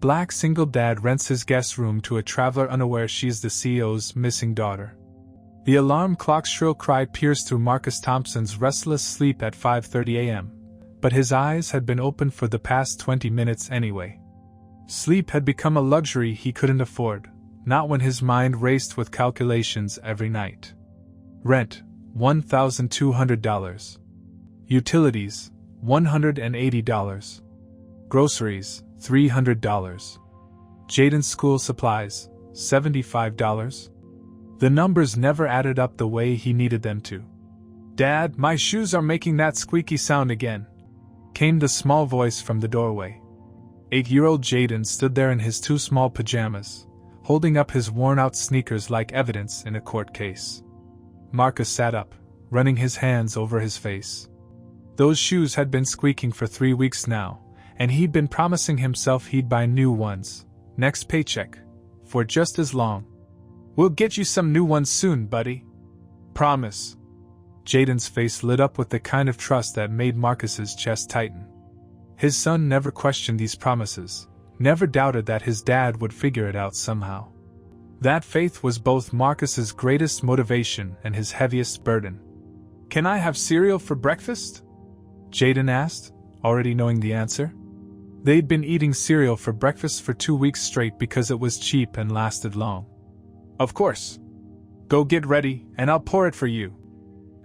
black single dad rents his guest room to a traveler unaware she's the CEO's missing daughter. The alarm clock's shrill cry pierced through Marcus Thompson's restless sleep at 5:30 a.m., but his eyes had been open for the past 20 minutes anyway. Sleep had become a luxury he couldn't afford, not when his mind raced with calculations every night. Rent, $1,200. Utilities, $180. Groceries, $300. Jaden's school supplies, $75. The numbers never added up the way he needed them to. "Dad, my shoes are making that squeaky sound again," came the small voice from the doorway. 8-year-old Jaden stood there in his too small pajamas, holding up his worn-out sneakers like evidence in a court case. Marcus sat up, running his hands over his face. Those shoes had been squeaking for 3 weeks now, and he'd been promising himself he'd buy new ones, next paycheck, for just as long. "We'll get you some new ones soon, buddy. Promise." Jaden's face lit up with the kind of trust that made Marcus's chest tighten. His son never questioned these promises, never doubted that his dad would figure it out somehow. That faith was both Marcus's greatest motivation and his heaviest burden. "Can I have cereal for breakfast?" Jaden asked, already knowing the answer. They'd been eating cereal for breakfast for 2 weeks straight because it was cheap and lasted long. "Of course. Go get ready, and I'll pour it for you."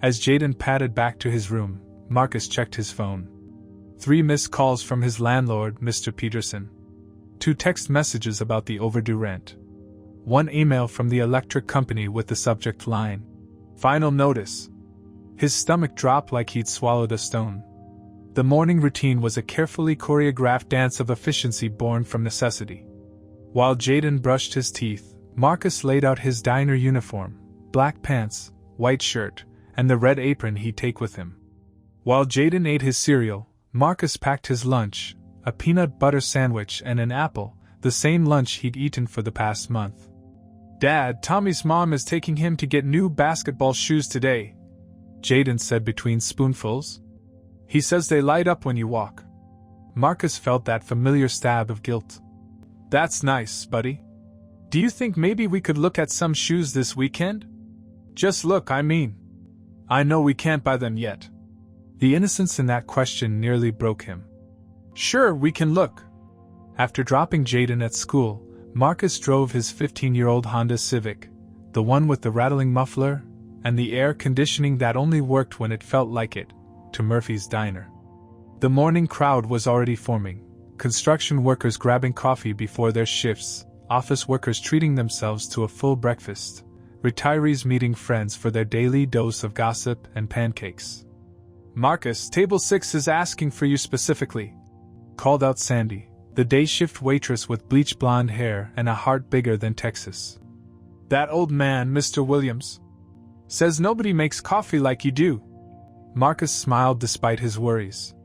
As Jaden padded back to his room, Marcus checked his phone. 3 missed calls from his landlord, Mr. Peterson. 2 text messages about the overdue rent. 1 email from the electric company with the subject line, "Final notice." His stomach dropped like he'd swallowed a stone. The morning routine was a carefully choreographed dance of efficiency born from necessity. While Jaden brushed his teeth, Marcus laid out his diner uniform, black pants, white shirt, and the red apron he'd take with him. While Jaden ate his cereal, Marcus packed his lunch, a peanut butter sandwich and an apple, the same lunch he'd eaten for the past month. "Dad, Tommy's mom is taking him to get new basketball shoes today," Jaden said between spoonfuls. "He says they light up when you walk." Marcus felt that familiar stab of guilt. "That's nice, buddy. Do you think maybe we could look at some shoes this weekend? Just look, I mean. I know we can't buy them yet." The innocence in that question nearly broke him. "Sure, we can look." After dropping Jaden at school, Marcus drove his 15-year-old Honda Civic, the one with the rattling muffler and the air conditioning that only worked when it felt like it, to Murphy's Diner. The morning crowd was already forming, construction workers grabbing coffee before their shifts, office workers treating themselves to a full breakfast, retirees meeting friends for their daily dose of gossip and pancakes. "Marcus, table 6 is asking for you specifically," called out Sandy, the day shift waitress with bleach blonde hair and a heart bigger than Texas. "That old man, Mr. Williams, says nobody makes coffee like you do." Marcus smiled despite his worries.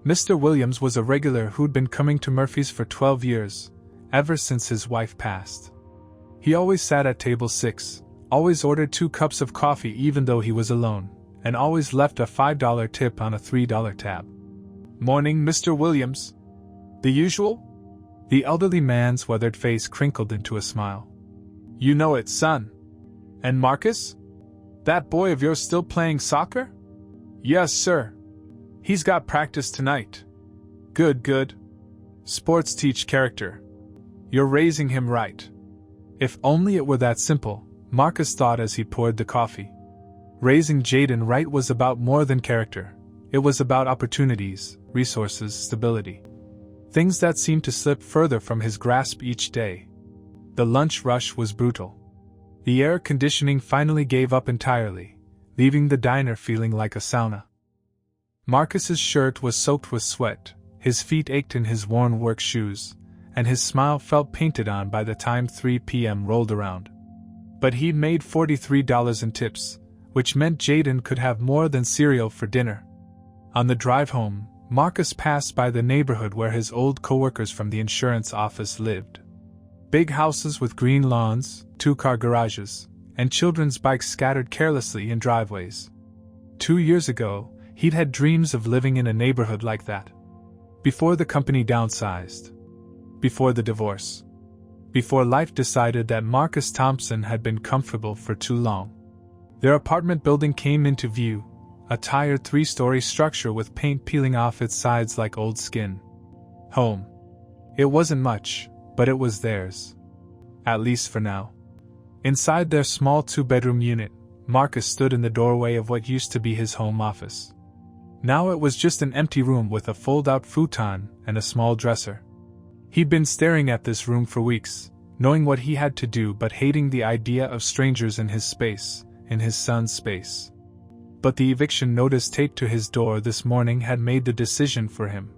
Mr. Williams was a regular who'd been coming to Murphy's for 12 years, ever since his wife passed. He always sat at table 6, always ordered 2 cups of coffee even though he was alone, and always left a $5 tip on a $3 tab. "Morning, Mr. Williams. The usual?" The elderly man's weathered face crinkled into a smile. "You know it, son. And Marcus? That boy of yours still playing soccer?" "Yes, sir. He's got practice tonight." "Good, good. Sports teach character. You're raising him right." If only it were that simple, Marcus thought as he poured the coffee. Raising Jaden right was about more than character. It was about opportunities, resources, stability. Things that seemed to slip further from his grasp each day. The lunch rush was brutal. The air conditioning finally gave up entirely, leaving the diner feeling like a sauna. Marcus's shirt was soaked with sweat, his feet ached in his worn work shoes, and his smile felt painted on by the time 3 p.m. rolled around. But he'd made $43 in tips, which meant Jaden could have more than cereal for dinner. On the drive home, Marcus passed by the neighborhood where his old coworkers from the insurance office lived. Big houses with green lawns, 2-car garages, and children's bikes scattered carelessly in driveways. 2 years ago, he'd had dreams of living in a neighborhood like that. Before the company downsized. Before the divorce. Before life decided that Marcus Thompson had been comfortable for too long. Their apartment building came into view, a tired 3-story structure with paint peeling off its sides like old skin. Home. It wasn't much, but it was theirs. At least for now. Inside their small 2-bedroom unit, Marcus stood in the doorway of what used to be his home office. Now it was just an empty room with a fold-out futon and a small dresser. He'd been staring at this room for weeks, knowing what he had to do but hating the idea of strangers in his space, in his son's space. But the eviction notice taped to his door this morning had made the decision for him.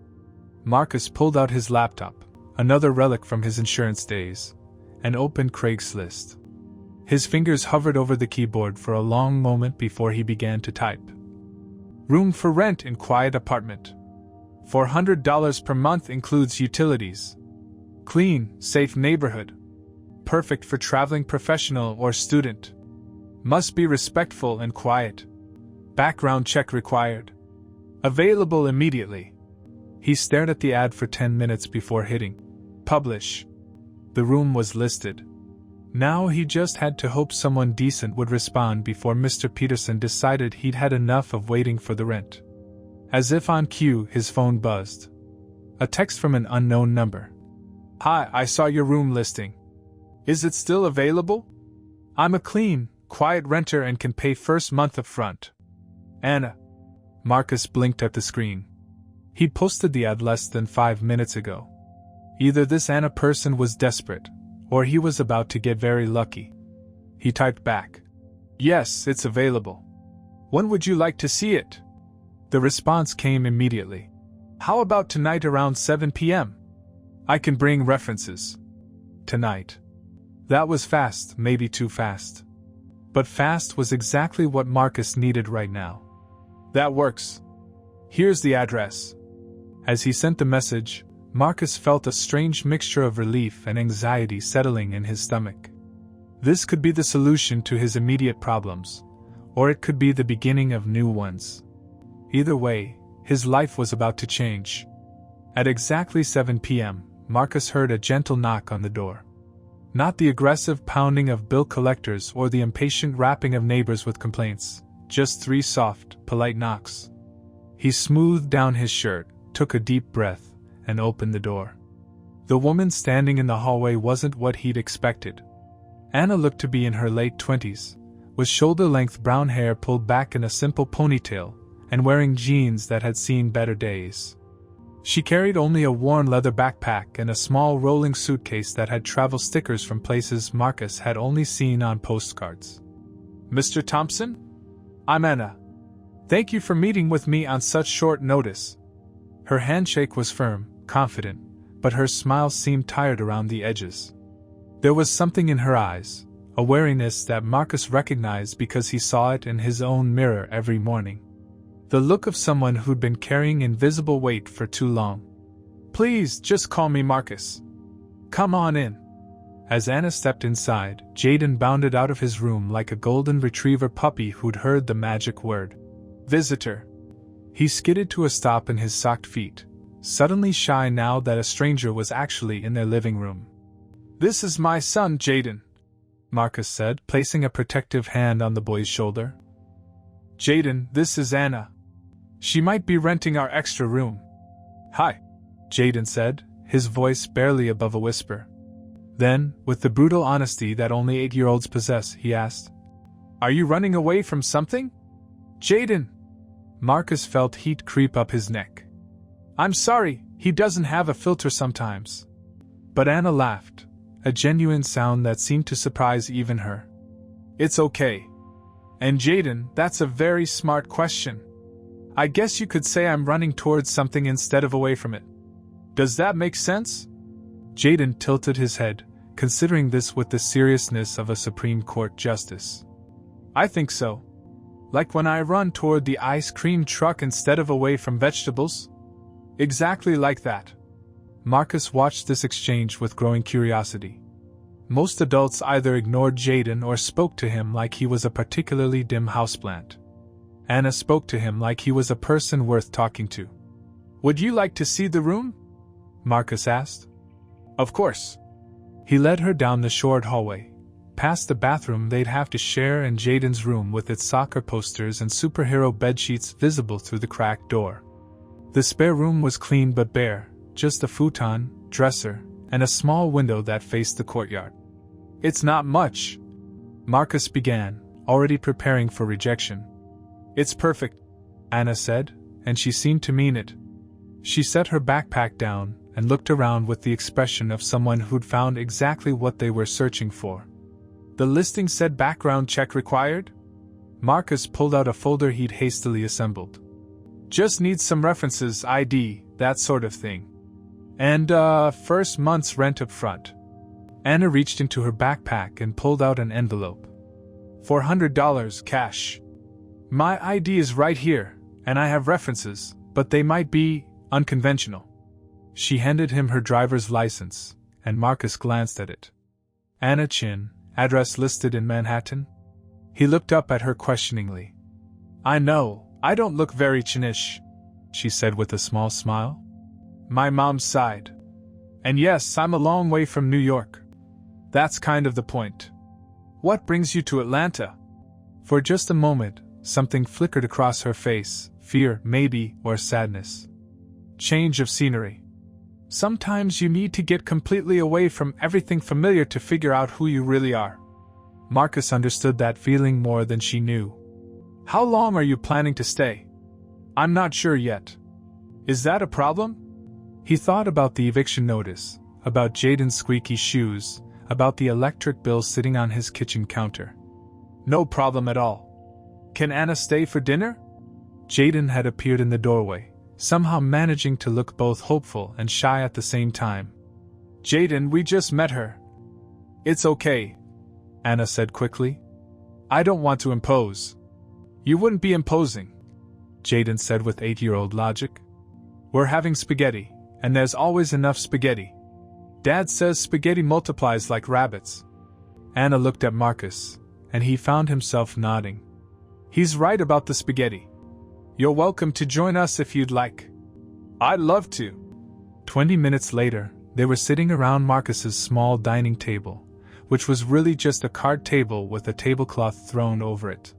Marcus pulled out his laptop, another relic from his insurance days, and opened Craigslist. His fingers hovered over the keyboard for a long moment before he began to type. Room for rent in quiet apartment. $400 per month includes utilities. Clean, safe neighborhood. Perfect for traveling professional or student. Must be respectful and quiet. Background check required. Available immediately. He stared at the ad for 10 minutes before hitting publish. The room was listed. Now he just had to hope someone decent would respond before Mr. Peterson decided he'd had enough of waiting for the rent. As if on cue, his phone buzzed. A text from an unknown number. Hi, I saw your room listing. Is it still available? I'm a clean, quiet renter and can pay first month up front. Anna. Marcus blinked at the screen. He'd posted the ad less than 5 minutes ago. Either this Anna person was desperate, or he was about to get very lucky. He typed back. Yes, it's available. When would you like to see it? The response came immediately. How about tonight around 7 p.m.? I can bring references. Tonight. That was fast, maybe too fast. But fast was exactly what Marcus needed right now. That works. Here's the address. As he sent the message, Marcus felt a strange mixture of relief and anxiety settling in his stomach. This could be the solution to his immediate problems, or it could be the beginning of new ones. Either way, his life was about to change. At exactly 7 p.m., Marcus heard a gentle knock on the door. Not the aggressive pounding of bill collectors or the impatient rapping of neighbors with complaints, just 3 soft, polite knocks. He smoothed down his shirt, took a deep breath, and opened the door. The woman standing in the hallway wasn't what he'd expected. Anna looked to be in her late 20s, with shoulder-length brown hair pulled back in a simple ponytail, and wearing jeans that had seen better days. She carried only a worn leather backpack and a small rolling suitcase that had travel stickers from places Marcus had only seen on postcards. Mr. Thompson? I'm Anna. Thank you for meeting with me on such short notice. Her handshake was firm, confident, but her smile seemed tired around the edges. There was something in her eyes, a wariness that Marcus recognized because he saw it in his own mirror every morning. The look of someone who'd been carrying invisible weight for too long. Please, just call me Marcus. Come on in. As Anna stepped inside, Jaden bounded out of his room like a golden retriever puppy who'd heard the magic word. Visitor. He skidded to a stop in his socked feet, suddenly shy now that a stranger was actually in their living room. This is my son, Jaden, Marcus said, placing a protective hand on the boy's shoulder. Jaden, this is Anna. She might be renting our extra room. Hi, Jaden said, his voice barely above a whisper. Then, with the brutal honesty that only 8-year-olds possess, he asked, Are you running away from something? Jaden! Marcus felt heat creep up his neck. I'm sorry, he doesn't have a filter sometimes. But Anna laughed, a genuine sound that seemed to surprise even her. It's okay. And Jaden, that's a very smart question. I guess you could say I'm running towards something instead of away from it. Does that make sense? Jaden tilted his head, considering this with the seriousness of a Supreme Court justice. I think so. Like when I run toward the ice cream truck instead of away from vegetables? Exactly like that. Marcus watched this exchange with growing curiosity. Most adults either ignored Jaden or spoke to him like he was a particularly dim houseplant. Anna spoke to him like he was a person worth talking to. Would you like to see the room? Marcus asked. Of course. He led her down the short hallway, past the bathroom they'd have to share and Jaden's room with its soccer posters and superhero bedsheets visible through the cracked door. The spare room was clean but bare, just a futon, dresser, and a small window that faced the courtyard. It's not much, Marcus began, already preparing for rejection. It's perfect, Anna said, and she seemed to mean it. She set her backpack down and looked around with the expression of someone who'd found exactly what they were searching for. The listing said background check required? Marcus pulled out a folder he'd hastily assembled. Just needs some references, ID, that sort of thing. And, first month's rent up front. Anna reached into her backpack and pulled out an envelope. $400 cash. My ID is right here, and I have references, but they might be unconventional. She handed him her driver's license, and Marcus glanced at it. Anna Chin, address listed in Manhattan? He looked up at her questioningly. I know, I don't look very Chinish, she said with a small smile. My mom's side. And yes, I'm a long way from New York. That's kind of the point. What brings you to Atlanta? For just a moment, something flickered across her face, fear, maybe, or sadness. Change of scenery. Sometimes you need to get completely away from everything familiar to figure out who you really are. Marcus understood that feeling more than she knew. How long are you planning to stay? I'm not sure yet. Is that a problem? He thought about the eviction notice, about Jaden's squeaky shoes, about the electric bill sitting on his kitchen counter. No problem at all. Can Anna stay for dinner? Jaden had appeared in the doorway, somehow managing to look both hopeful and shy at the same time. Jaden, we just met her. It's okay, Anna said quickly. I don't want to impose. You wouldn't be imposing, Jaden said with 8-year-old logic. We're having spaghetti, and there's always enough spaghetti. Dad says spaghetti multiplies like rabbits. Anna looked at Marcus, and he found himself nodding. He's right about the spaghetti. You're welcome to join us if you'd like. I'd love to. 20 minutes later, they were sitting around Marcus's small dining table, which was really just a card table with a tablecloth thrown over it.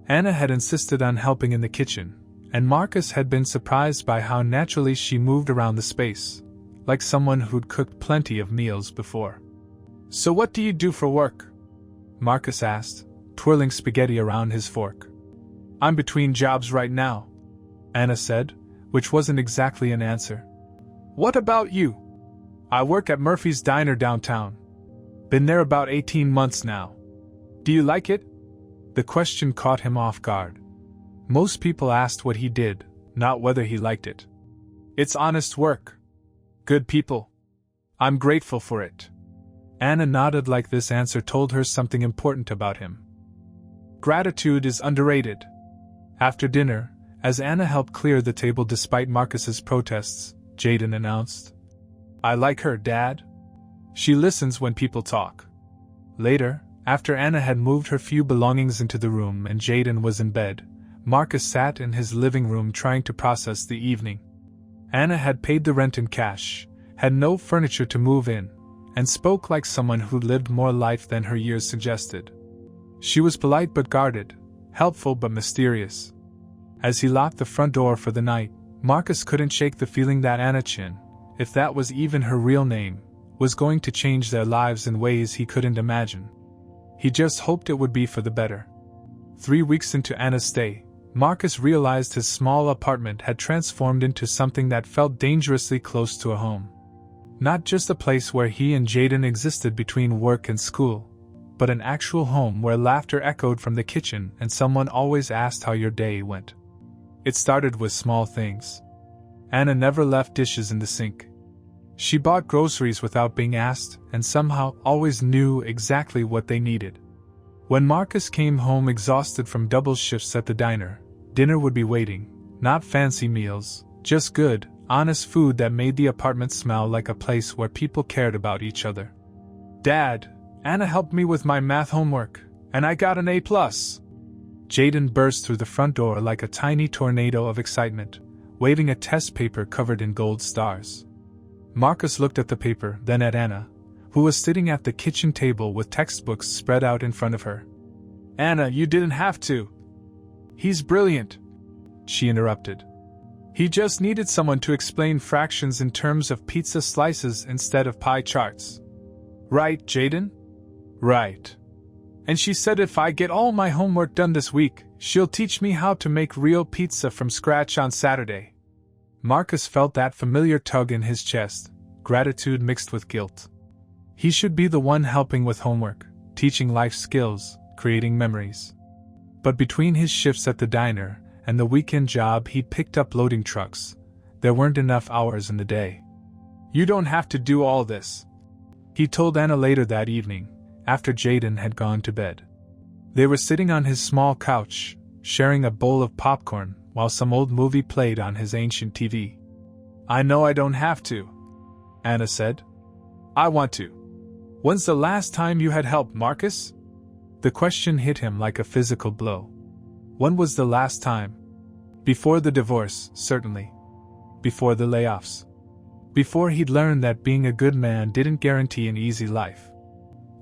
Anna had insisted on helping in the kitchen, and Marcus had been surprised by how naturally she moved around the space, like someone who'd cooked plenty of meals before. So what do you do for work? Marcus asked, twirling spaghetti around his fork. I'm between jobs right now, Anna said, which wasn't exactly an answer. What about you? I work at Murphy's Diner downtown. Been there about 18 months now. Do you like it? The question caught him off guard. Most people asked what he did, not whether he liked it. It's honest work. Good people. I'm grateful for it. Anna nodded like this answer told her something important about him. Gratitude is underrated. After dinner, as Anna helped clear the table despite Marcus's protests, Jaden announced, I like her, Dad. She listens when people talk. Later, after Anna had moved her few belongings into the room and Jaden was in bed, Marcus sat in his living room trying to process the evening. Anna had paid the rent in cash, had no furniture to move in, and spoke like someone who lived more life than her years suggested. She was polite but guarded, helpful but mysterious. As he locked the front door for the night, Marcus couldn't shake the feeling that Anna Chin, if that was even her real name, was going to change their lives in ways he couldn't imagine. He just hoped it would be for the better. 3 weeks into Anna's stay, Marcus realized his small apartment had transformed into something that felt dangerously close to a home. Not just a place where he and Jaden existed between work and school, but an actual home where laughter echoed from the kitchen and someone always asked how your day went. It started with small things. Anna never left dishes in the sink. She bought groceries without being asked and somehow always knew exactly what they needed. When Marcus came home exhausted from double shifts at the diner, dinner would be waiting, not fancy meals, just good, honest food that made the apartment smell like a place where people cared about each other. Dad, Anna helped me with my math homework, and I got an A+. Jaden burst through the front door like a tiny tornado of excitement, waving a test paper covered in gold stars. Marcus looked at the paper, then at Anna, who was sitting at the kitchen table with textbooks spread out in front of her. "Anna, you didn't have to." "He's brilliant," she interrupted. "He just needed someone to explain fractions in terms of pizza slices instead of pie charts." "Right, Jaden?" "Right. And she said if I get all my homework done this week, she'll teach me how to make real pizza from scratch on Saturday." Marcus felt that familiar tug in his chest, gratitude mixed with guilt. He should be the one helping with homework, teaching life skills, creating memories. But between his shifts at the diner and the weekend job he picked up loading trucks, there weren't enough hours in the day. "You don't have to do all this," he told Anna later that evening, after Jaden had gone to bed. They were sitting on his small couch, sharing a bowl of popcorn while some old movie played on his ancient TV. "I know I don't have to," Anna said. "I want to." "When's the last time you had help, Marcus?" The question hit him like a physical blow. When was the last time? Before the divorce, certainly. Before the layoffs. Before he'd learned that being a good man didn't guarantee an easy life.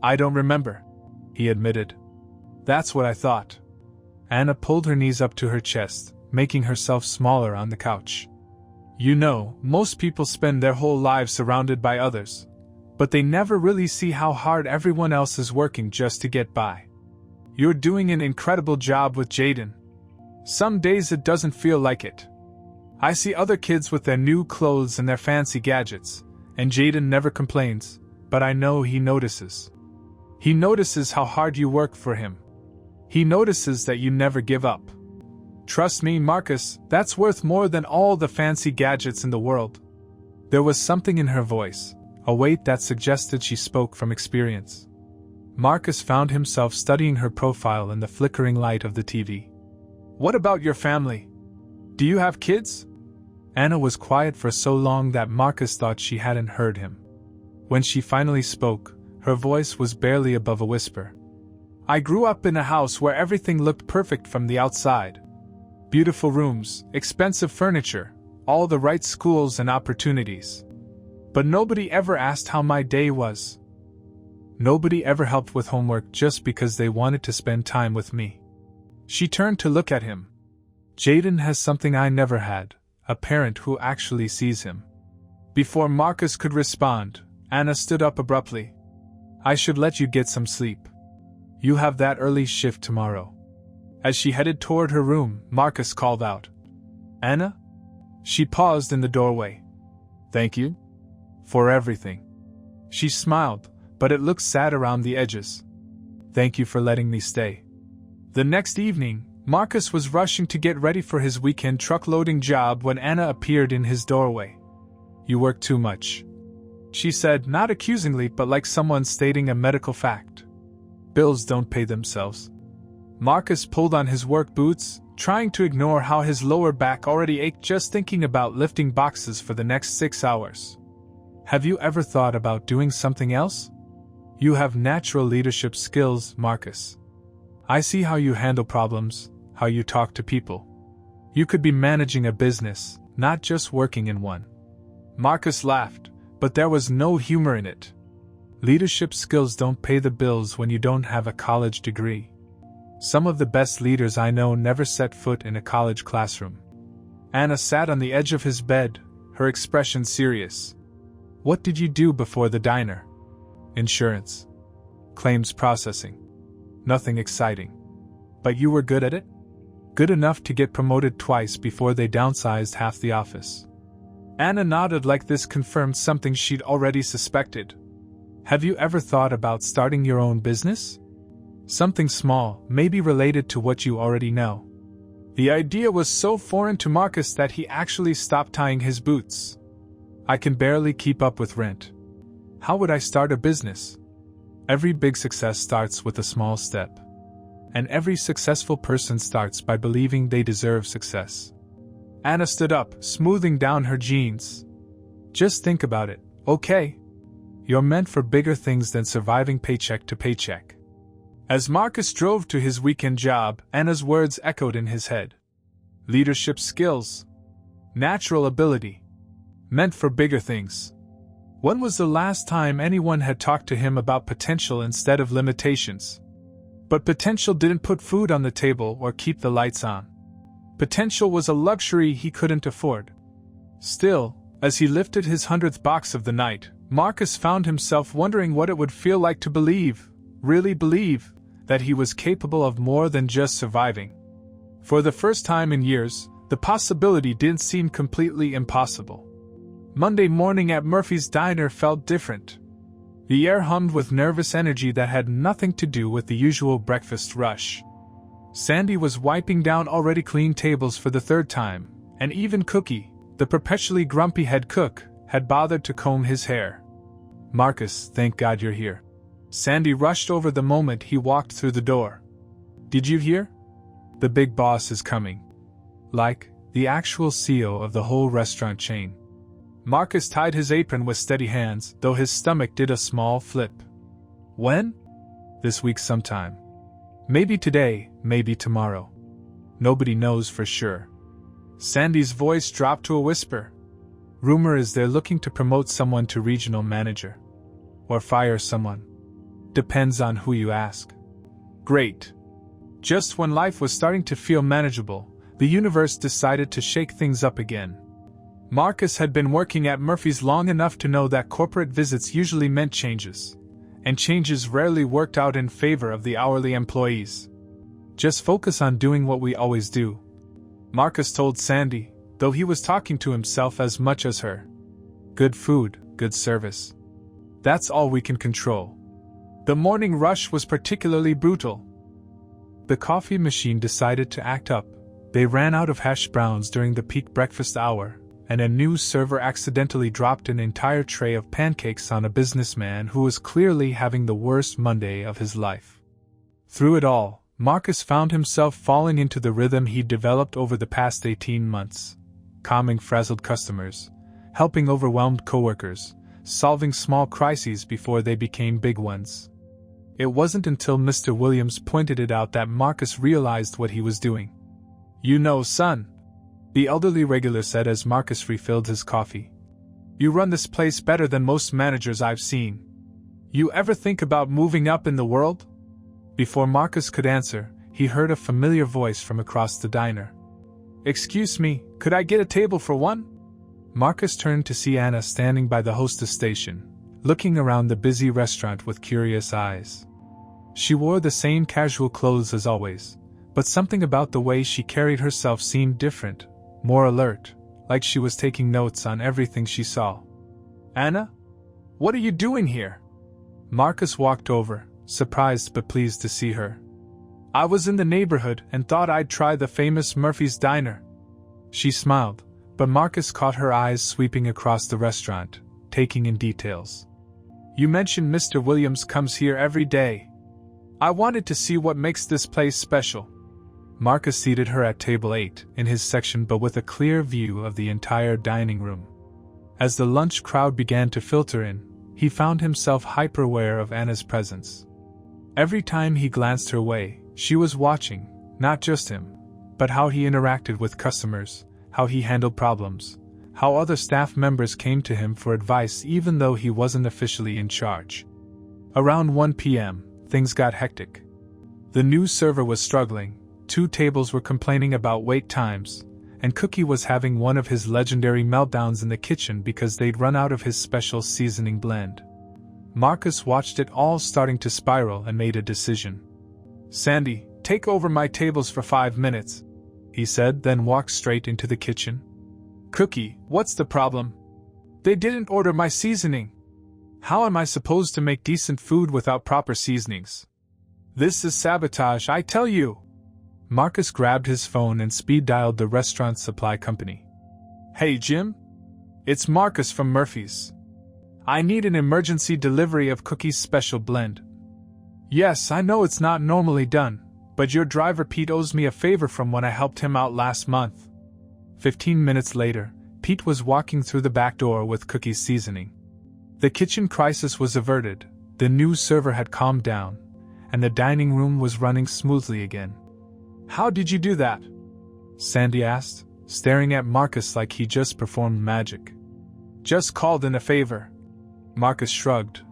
"I don't remember," he admitted. "That's what I thought." Anna pulled her knees up to her chest, making herself smaller on the couch. "You know, most people spend their whole lives surrounded by others, but they never really see how hard everyone else is working just to get by. You're doing an incredible job with Jaden. Some days it doesn't feel like it. I see other kids with their new clothes and their fancy gadgets, and Jaden never complains, but I know he notices. He notices how hard you work for him. He notices that you never give up. Trust me, Marcus, that's worth more than all the fancy gadgets in the world." There was something in her voice, a weight that suggested she spoke from experience. Marcus found himself studying her profile in the flickering light of the TV. "What about your family? Do you have kids?" Anna was quiet for so long that Marcus thought she hadn't heard him. When she finally spoke, her voice was barely above a whisper. "I grew up in a house where everything looked perfect from the outside. Beautiful rooms, expensive furniture, all the right schools and opportunities. But nobody ever asked how my day was. Nobody ever helped with homework just because they wanted to spend time with me." She turned to look at him. "Jaden has something I never had, a parent who actually sees him." Before Marcus could respond, Anna stood up abruptly. "I should let you get some sleep. You have that early shift tomorrow." As she headed toward her room, Marcus called out, "Anna?" She paused in the doorway. "Thank you for everything." She smiled, but it looked sad around the edges. "Thank you for letting me stay." The next evening, Marcus was rushing to get ready for his weekend truck-loading job when Anna appeared in his doorway. "You work too much," she said, not accusingly but like someone stating a medical fact. "Bills don't pay themselves." Marcus pulled on his work boots, trying to ignore how his lower back already ached just thinking about lifting boxes for the next 6 hours. "Have you ever thought about doing something else? You have natural leadership skills, Marcus. I see how you handle problems, how you talk to people. You could be managing a business, not just working in one." Marcus laughed, but there was no humor in it. Leadership skills don't pay the bills when you don't have a college degree. Some of the best leaders I know never set foot in a college classroom. Anna sat on the edge of his bed, her expression serious. "What did you do before the diner?" "Insurance. Claims processing. Nothing exciting. But you were good at it? Good enough to get promoted twice before they downsized half the office." Anna nodded like this confirmed something she'd already suspected. "Have you ever thought about starting your own business? Something small, maybe related to what you already know." The idea was so foreign to Marcus that he actually stopped tying his boots. "I can barely keep up with rent. How would I start a business?" Every big success starts with a small step. And every successful person starts by believing they deserve success. Anna stood up, smoothing down her jeans. "Just think about it, okay? You're meant for bigger things than surviving paycheck to paycheck." As Marcus drove to his weekend job, Anna's words echoed in his head. Leadership skills. Natural ability. Meant for bigger things. When was the last time anyone had talked to him about potential instead of limitations? But potential didn't put food on the table or keep the lights on. Potential was a luxury he couldn't afford. Still, as he lifted his 100th box of the night, Marcus found himself wondering what it would feel like to believe, really believe, that he was capable of more than just surviving. For the first time in years, the possibility didn't seem completely impossible. Monday morning at Murphy's Diner felt different. The air hummed with nervous energy that had nothing to do with the usual breakfast rush. Sandy was wiping down already clean tables for the third time, and even Cookie, the perpetually grumpy head cook, had bothered to comb his hair. "Marcus, thank God you're here." Sandy rushed over the moment he walked through the door. "Did you hear? The big boss is coming. Like, the actual CEO of the whole restaurant chain." Marcus tied his apron with steady hands, though his stomach did a small flip. "When?" "This week sometime. Maybe today, maybe tomorrow. Nobody knows for sure." Sandy's voice dropped to a whisper. "Rumor is they're looking to promote someone to regional manager. Or fire someone. Depends on who you ask." Great. Just when life was starting to feel manageable, the universe decided to shake things up again. Marcus had been working at Murphy's long enough to know that corporate visits usually meant changes, and changes rarely worked out in favor of the hourly employees. "Just focus on doing what we always do," Marcus told Sandy, though he was talking to himself as much as her. "Good food, good service. That's all we can control." The morning rush was particularly brutal. The coffee machine decided to act up. They ran out of hash browns during the peak breakfast hour, and a new server accidentally dropped an entire tray of pancakes on a businessman who was clearly having the worst Monday of his life. Through it all, Marcus found himself falling into the rhythm he'd developed over the past 18 months, calming frazzled customers, helping overwhelmed coworkers, solving small crises before they became big ones. It wasn't until Mr. Williams pointed it out that Marcus realized what he was doing. "You know, son," the elderly regular said as Marcus refilled his coffee, "you run this place better than most managers I've seen. You ever think about moving up in the world?" Before Marcus could answer, he heard a familiar voice from across the diner. "Excuse me, could I get a table for one?" Marcus turned to see Anna standing by the hostess station, looking around the busy restaurant with curious eyes. She wore the same casual clothes as always, but something about the way she carried herself seemed different, more alert, like she was taking notes on everything she saw. "Anna? What are you doing here?" Marcus walked over, surprised but pleased to see her. "I was in the neighborhood and thought I'd try the famous Murphy's Diner." She smiled, but Marcus caught her eyes sweeping across the restaurant, taking in details. "You mentioned Mr. Williams comes here every day. I wanted to see what makes this place special." Marcus seated her at table 8 in his section but with a clear view of the entire dining room. As the lunch crowd began to filter in, he found himself hyper-aware of Anna's presence. Every time he glanced her way, she was watching, not just him, but how he interacted with customers, how he handled problems, how other staff members came to him for advice even though he wasn't officially in charge. Around 1 p.m., things got hectic. The new server was struggling, 2 tables were complaining about wait times, and Cookie was having one of his legendary meltdowns in the kitchen because they'd run out of his special seasoning blend. Marcus watched it all starting to spiral and made a decision. "Sandy, take over my tables for 5 minutes," he said, then walked straight into the kitchen. "Cookie, what's the problem? They didn't order my seasoning. How am I supposed to make decent food without proper seasonings? This is sabotage, I tell you." Marcus grabbed his phone and speed-dialed the restaurant supply company. "Hey Jim? It's Marcus from Murphy's. I need an emergency delivery of Cookie's special blend." "Yes, I know it's not normally done, but your driver Pete owes me a favor from when I helped him out last month." 15 minutes later, Pete was walking through the back door with Cookie's seasoning. The kitchen crisis was averted, the new server had calmed down, and the dining room was running smoothly again. "How did you do that?" Sandy asked, staring at Marcus like he just performed magic. "Just called in a favor," Marcus shrugged,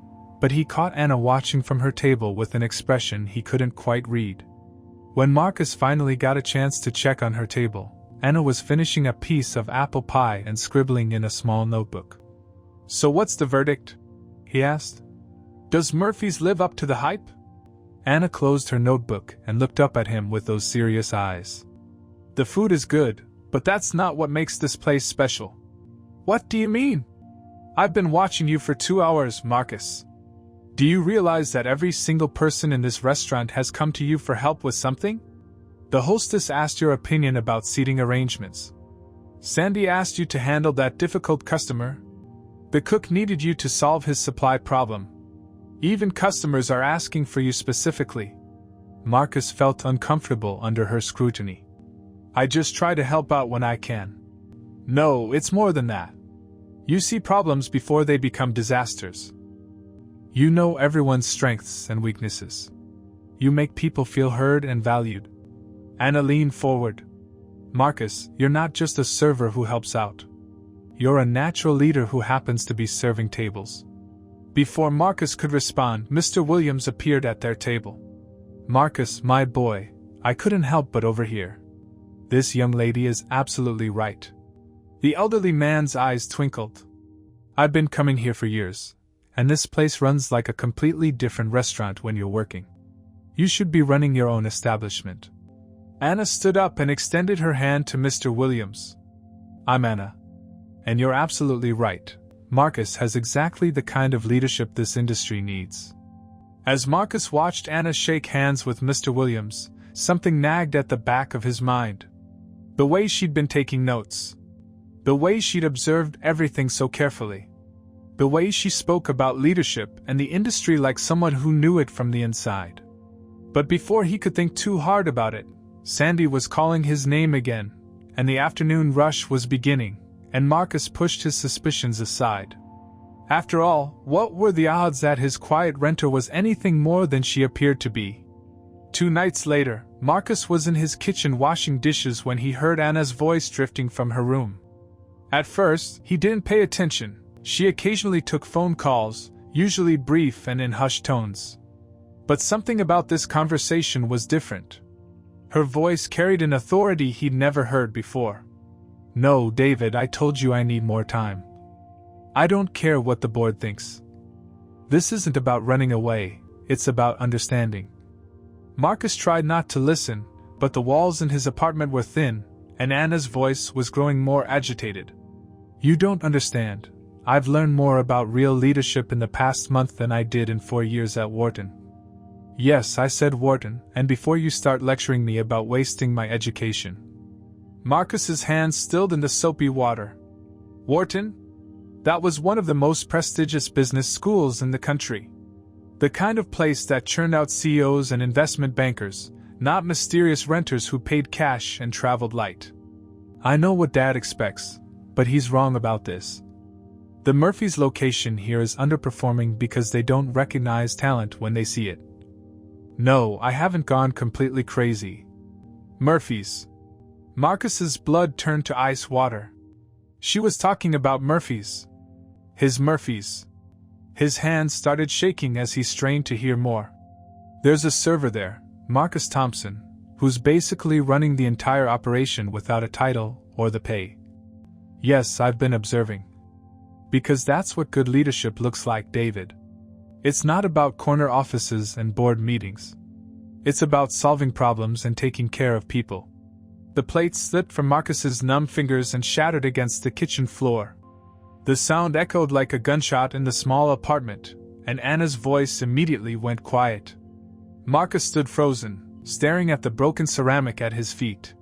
but he caught Anna watching from her table with an expression he couldn't quite read. When Marcus finally got a chance to check on her table, Anna was finishing a piece of apple pie and scribbling in a small notebook. "So what's the verdict?" he asked. "Does Murphy's live up to the hype?" Anna closed her notebook and looked up at him with those serious eyes. "The food is good, but that's not what makes this place special." "What do you mean?" "I've been watching you for 2 hours, Marcus. Do you realize that every single person in this restaurant has come to you for help with something? The hostess asked your opinion about seating arrangements. Sandy asked you to handle that difficult customer. The cook needed you to solve his supply problem. Even customers are asking for you specifically." Marcus felt uncomfortable under her scrutiny. "I just try to help out when I can." "No, it's more than that. You see problems before they become disasters. You know everyone's strengths and weaknesses. You make people feel heard and valued." Anna leaned forward. "Marcus, you're not just a server who helps out. You're a natural leader who happens to be serving tables." Before Marcus could respond, Mr. Williams appeared at their table. "Marcus, my boy, I couldn't help but overhear. This young lady is absolutely right." The elderly man's eyes twinkled. "I've been coming here for years, and this place runs like a completely different restaurant when you're working. You should be running your own establishment." Anna stood up and extended her hand to Mr. Williams. "I'm Anna. And you're absolutely right. Marcus has exactly the kind of leadership this industry needs." As Marcus watched Anna shake hands with Mr. Williams, something nagged at the back of his mind. The way she'd been taking notes. The way she'd observed everything so carefully. The way she spoke about leadership and the industry like someone who knew it from the inside. But before he could think too hard about it, Sandy was calling his name again, and the afternoon rush was beginning, and Marcus pushed his suspicions aside. After all, what were the odds that his quiet renter was anything more than she appeared to be? 2 nights later, Marcus was in his kitchen washing dishes when he heard Anna's voice drifting from her room. At first, he didn't pay attention. She occasionally took phone calls, usually brief and in hushed tones. But something about this conversation was different. Her voice carried an authority he'd never heard before. "No, David, I told you I need more time. I don't care what the board thinks. This isn't about running away, it's about understanding." Marcus tried not to listen, but the walls in his apartment were thin, and Anna's voice was growing more agitated. "You don't understand. I've learned more about real leadership in the past month than I did in 4 years at Wharton." "Yes, I said Wharton, and before you start lecturing me about wasting my education." Marcus's hands stilled in the soapy water. "Wharton? That was one of the most prestigious business schools in the country. The kind of place that churned out CEOs and investment bankers, not mysterious renters who paid cash and traveled light. I know what Dad expects, but he's wrong about this. The Murphy's location here is underperforming because they don't recognize talent when they see it. No, I haven't gone completely crazy. Murphy's." Marcus's blood turned to ice water. She was talking about Murphy's. His Murphy's. His hands started shaking as he strained to hear more. "There's a server there, Marcus Thompson, who's basically running the entire operation without a title or the pay." "Yes, I've been observing. Because that's what good leadership looks like, David. It's not about corner offices and board meetings. It's about solving problems and taking care of people." The plate slipped from Marcus's numb fingers and shattered against the kitchen floor. The sound echoed like a gunshot in the small apartment, and Anna's voice immediately went quiet. Marcus stood frozen, staring at the broken ceramic at his feet.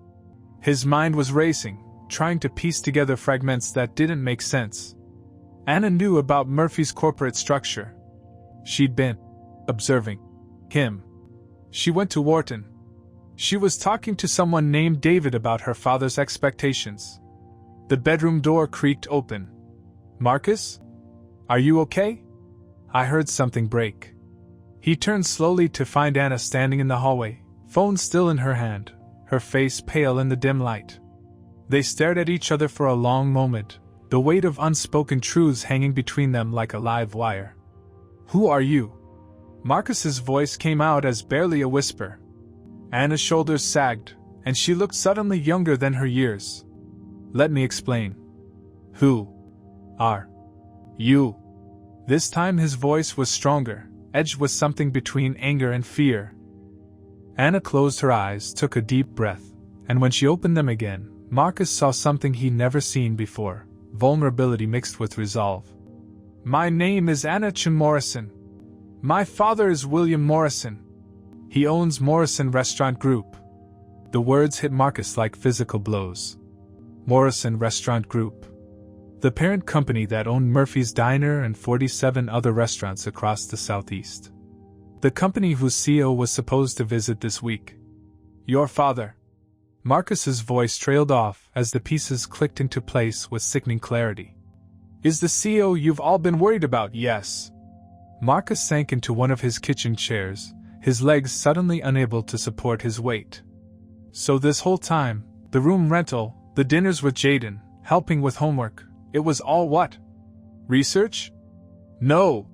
His mind was racing, trying to piece together fragments that didn't make sense. Anna knew about Murphy's corporate structure. She'd been observing him. She went to Wharton. She was talking to someone named David about her father's expectations. The bedroom door creaked open. "Marcus? Are you okay?" "I heard something break." He turned slowly to find Anna standing in the hallway, phone still in her hand, her face pale in the dim light. They stared at each other for a long moment, the weight of unspoken truths hanging between them like a live wire. "Who are you?" Marcus's voice came out as barely a whisper. Anna's shoulders sagged, and she looked suddenly younger than her years. "Let me explain. Who are you?" This time his voice was stronger, edged with something between anger and fear. Anna closed her eyes, took a deep breath, and when she opened them again, Marcus saw something he'd never seen before, vulnerability mixed with resolve. "My name is Anna Chun Morrison. My father is William Morrison. He owns Morrison Restaurant Group." The words hit Marcus like physical blows. Morrison Restaurant Group, the parent company that owned Murphy's Diner and 47 other restaurants across the Southeast. The company whose CEO was supposed to visit this week. "Your father." Marcus's voice trailed off as the pieces clicked into place with sickening clarity. "Is the CEO you've all been worried about?" "Yes." Marcus sank into one of his kitchen chairs, his legs suddenly unable to support his weight. "So this whole time, the room rental, the dinners with Jaden, helping with homework, it was all what? Research?" "No."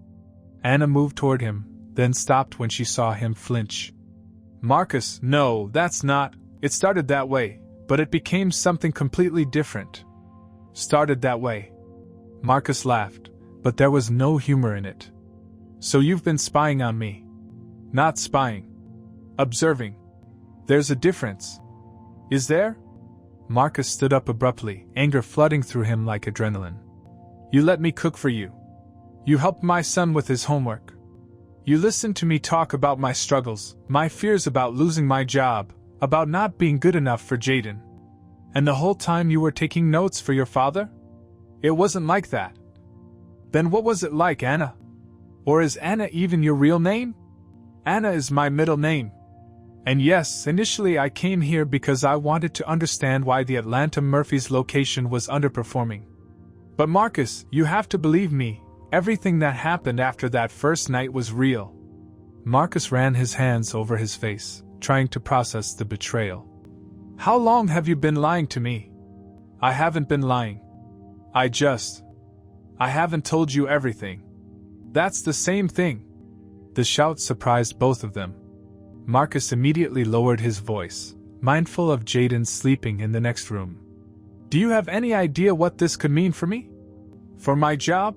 Anna moved toward him, then stopped when she saw him flinch. "Marcus, no, that's not. It started that way, but it became something completely different." "Started that way?" Marcus laughed, but there was no humor in it. "So you've been spying on me?" "Not spying. Observing. There's a difference." "Is there?" Marcus stood up abruptly, anger flooding through him like adrenaline. "You let me cook for you. You helped my son with his homework. You listened to me talk about my struggles, my fears about losing my job, about not being good enough for Jaden. And the whole time you were taking notes for your father? It wasn't like that. Then what was it like, Anna? Or is Anna even your real name?" "Anna is my middle name. And yes, initially I came here because I wanted to understand why the Atlanta Murphy's location was underperforming. But Marcus, you have to believe me, everything that happened after that first night was real." Marcus ran his hands over his face, trying to process the betrayal. "How long have you been lying to me?" "I haven't been lying. I haven't told you everything." "That's the same thing." The shout surprised both of them. Marcus immediately lowered his voice, mindful of Jaden sleeping in the next room. "Do you have any idea what this could mean for me? For my job?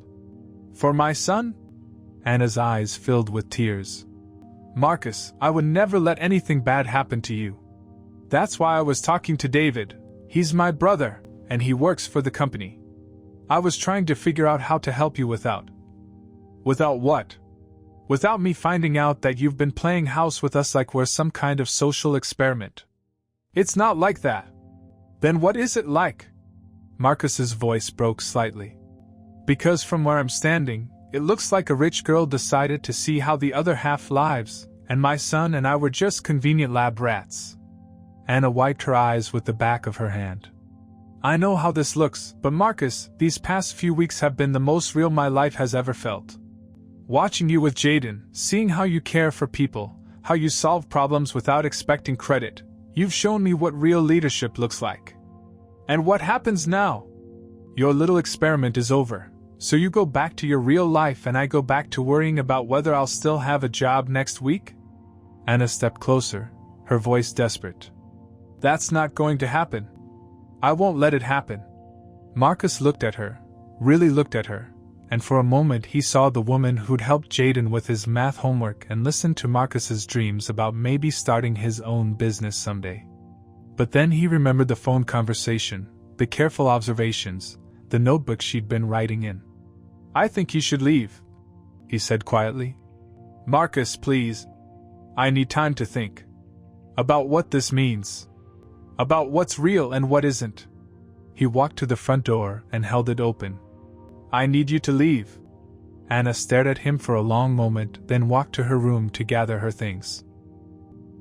For my son?" Anna's eyes filled with tears. "Marcus, I would never let anything bad happen to you. That's why I was talking to David. He's my brother, and he works for the company. I was trying to figure out how to help you without." "Without what?" "Without me finding out that you've been playing house with us like we're some kind of social experiment." "It's not like that." "Then what is it like?" Marcus's voice broke slightly. "Because from where I'm standing, it looks like a rich girl decided to see how the other half lives, and my son and I were just convenient lab rats." Anna wiped her eyes with the back of her hand. "I know how this looks, but Marcus, these past few weeks have been the most real my life has ever felt. Watching you with Jaden, seeing how you care for people, how you solve problems without expecting credit, you've shown me what real leadership looks like. And what happens now? Your little experiment is over, so you go back to your real life and I go back to worrying about whether I'll still have a job next week?" Anna stepped closer, her voice desperate. "That's not going to happen. I won't let it happen." Marcus looked at her, really looked at her, and for a moment he saw the woman who'd helped Jaden with his math homework and listened to Marcus's dreams about maybe starting his own business someday. But then he remembered the phone conversation, the careful observations, the notebook she'd been writing in. "I think you should leave," he said quietly. "Marcus, please. I need time to think. About what this means. About what's real and what isn't." He walked to the front door and held it open. "I need you to leave." Anna stared at him for a long moment, then walked to her room to gather her things.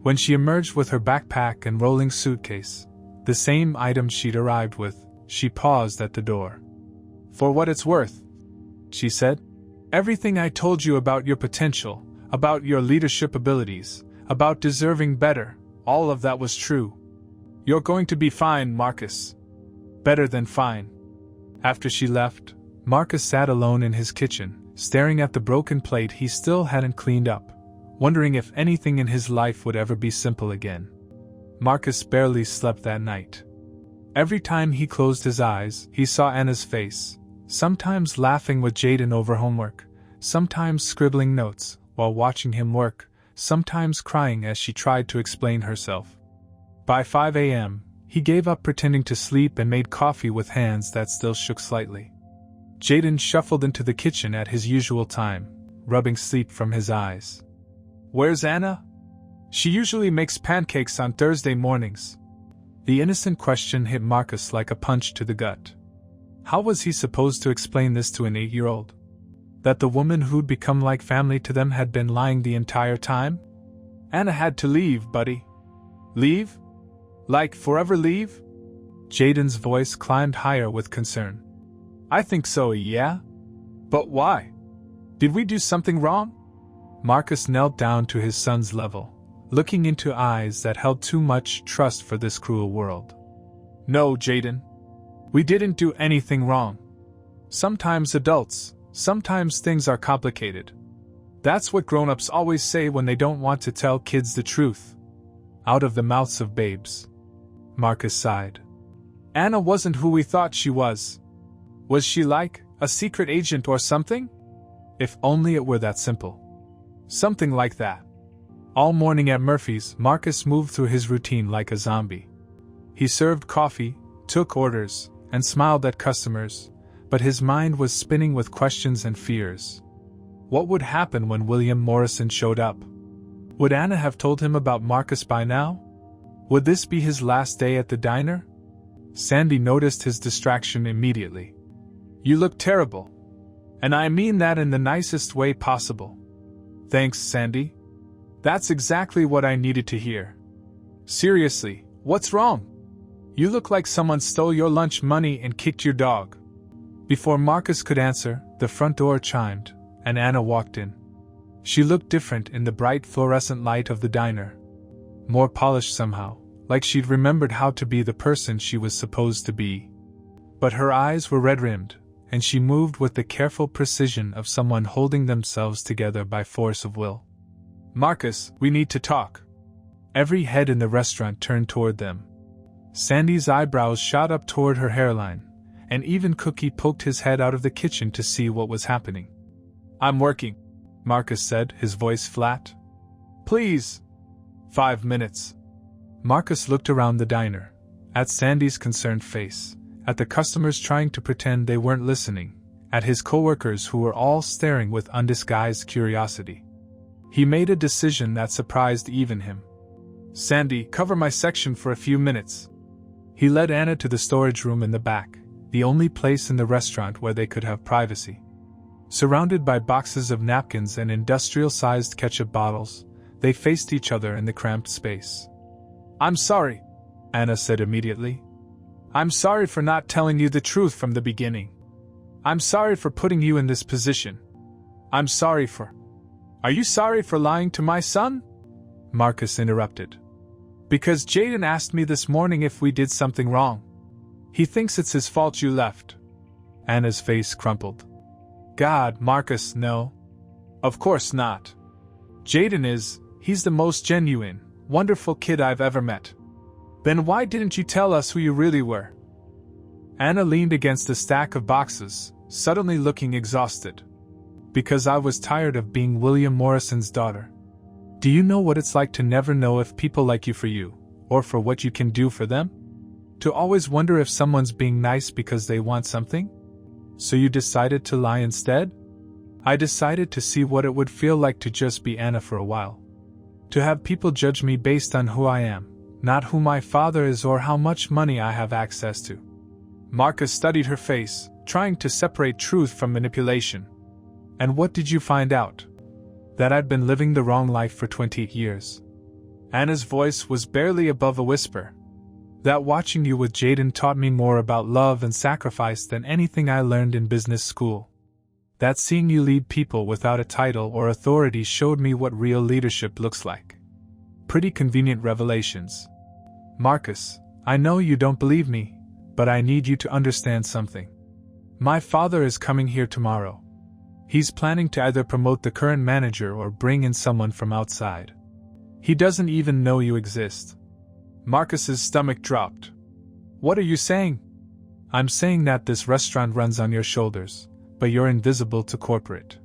When she emerged with her backpack and rolling suitcase, the same items she'd arrived with, she paused at the door. "For what it's worth," she said, "everything I told you about your potential, about your leadership abilities, about deserving better, all of that was true. You're going to be fine, Marcus. Better than fine." After she left, Marcus sat alone in his kitchen, staring at the broken plate he still hadn't cleaned up, wondering if anything in his life would ever be simple again. Marcus barely slept that night. Every time he closed his eyes, he saw Anna's face, sometimes laughing with Jaden over homework, sometimes scribbling notes while watching him work, sometimes crying as she tried to explain herself. By 5 a.m., he gave up pretending to sleep and made coffee with hands that still shook slightly. Jaden shuffled into the kitchen at his usual time, rubbing sleep from his eyes. "Where's Anna? She usually makes pancakes on Thursday mornings." The innocent question hit Marcus like a punch to the gut. How was he supposed to explain this to an 8-year-old? That the woman who'd become like family to them had been lying the entire time? "Anna had to leave, buddy." "Leave? Like forever leave?" Jaden's voice climbed higher with concern. "I think so, yeah? But why? Did we do something wrong?" Marcus knelt down to his son's level, looking into eyes that held too much trust for this cruel world. "No, Jaden. We didn't do anything wrong. Sometimes things are complicated. That's what grown-ups always say when they don't want to tell kids the truth." Out of the mouths of babes. Marcus sighed. "Anna wasn't who we thought she was. Was she like a secret agent or something? If only it were that simple. Something like that." All morning at Murphy's, Marcus moved through his routine like a zombie. He served coffee, took orders, and smiled at customers, but his mind was spinning with questions and fears. What would happen when William Morrison showed up? Would Anna have told him about Marcus by now? Would this be his last day at the diner? Sandy noticed his distraction immediately. "You look terrible. And I mean that in the nicest way possible." "Thanks, Sandy. That's exactly what I needed to hear." "Seriously, what's wrong? You look like someone stole your lunch money and kicked your dog." Before Marcus could answer, the front door chimed, and Anna walked in. She looked different in the bright fluorescent light of the diner. More polished somehow, like she'd remembered how to be the person she was supposed to be. But her eyes were red-rimmed, and she moved with the careful precision of someone holding themselves together by force of will. "Marcus, we need to talk." Every head in the restaurant turned toward them. Sandy's eyebrows shot up toward her hairline, and even Cookie poked his head out of the kitchen to see what was happening. "I'm working," Marcus said, his voice flat. "Please." 5 minutes. Marcus looked around the diner, at Sandy's concerned face, at the customers trying to pretend they weren't listening, at his coworkers who were all staring with undisguised curiosity. He made a decision that surprised even him. "Sandy, cover my section for a few minutes." He led Anna to the storage room in the back, the only place in the restaurant where they could have privacy. Surrounded by boxes of napkins and industrial-sized ketchup bottles, they faced each other in the cramped space. "I'm sorry," Anna said immediately. "I'm sorry for not telling you the truth from the beginning. I'm sorry for putting you in this position. I'm sorry for—" "Are you sorry for lying to my son?" Marcus interrupted. "Because Jaden asked me this morning if we did something wrong. He thinks it's his fault you left." Anna's face crumpled. "God, Marcus, no. Of course not. Jaden he's the most genuine, wonderful kid I've ever met. Then why didn't you tell us who you really were?" Anna leaned against a stack of boxes, suddenly looking exhausted. "Because I was tired of being William Morrison's daughter. Do you know what it's like to never know if people like you for you, or for what you can do for them? To always wonder if someone's being nice because they want something? So you decided to lie instead?" "I decided to see what it would feel like to just be Anna for a while. To have people judge me based on who I am, not who my father is or how much money I have access to." Marcus studied her face, trying to separate truth from manipulation. "And what did you find out?" "That I'd been living the wrong life for 20 years. Anna's voice was barely above a whisper. "That watching you with Jaden taught me more about love and sacrifice than anything I learned in business school. That seeing you lead people without a title or authority showed me what real leadership looks like." Pretty convenient revelations. "Marcus, I know you don't believe me, but I need you to understand something. My father is coming here tomorrow. He's planning to either promote the current manager or bring in someone from outside. He doesn't even know you exist. Marcus's stomach dropped. What are you saying? I'm saying that this restaurant runs on your shoulders, but you're invisible to corporate.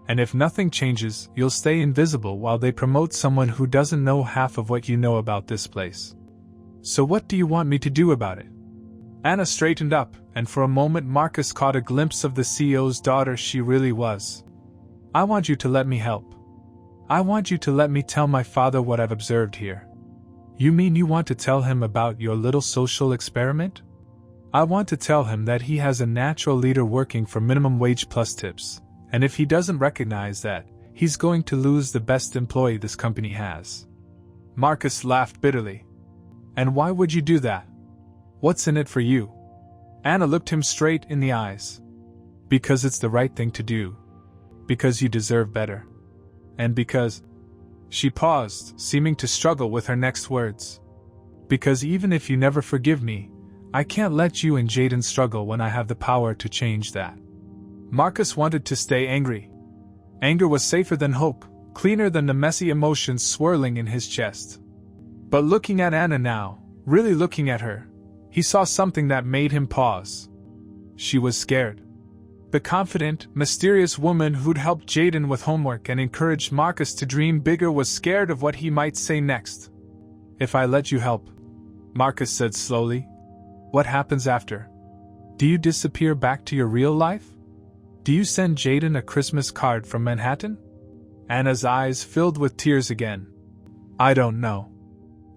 And if nothing changes, you'll stay invisible while they promote someone who doesn't know half of what you know about this place. So what do you want me to do about it? Anna straightened up, and for a moment Marcus caught a glimpse of the CEO's daughter she really was. I want you to let me help. I want you to let me tell my father what I've observed here. You mean you want to tell him about your little social experiment? I want to tell him that he has a natural leader working for minimum wage plus tips, and if he doesn't recognize that, he's going to lose the best employee this company has. Marcus laughed bitterly. And why would you do that? What's in it for you? Anna looked him straight in the eyes. Because it's the right thing to do. Because you deserve better. And because... She paused, seeming to struggle with her next words. Because even if you never forgive me, I can't let you and Jaden struggle when I have the power to change that. Marcus wanted to stay angry. Anger was safer than hope, cleaner than the messy emotions swirling in his chest. But looking at Anna now, really looking at her, he saw something that made him pause. She was scared. The confident, mysterious woman who'd helped Jaden with homework and encouraged Marcus to dream bigger was scared of what he might say next. If I let you help, Marcus said slowly, what happens after? Do you disappear back to your real life? Do you send Jaden a Christmas card from Manhattan? Anna's eyes filled with tears again. I don't know.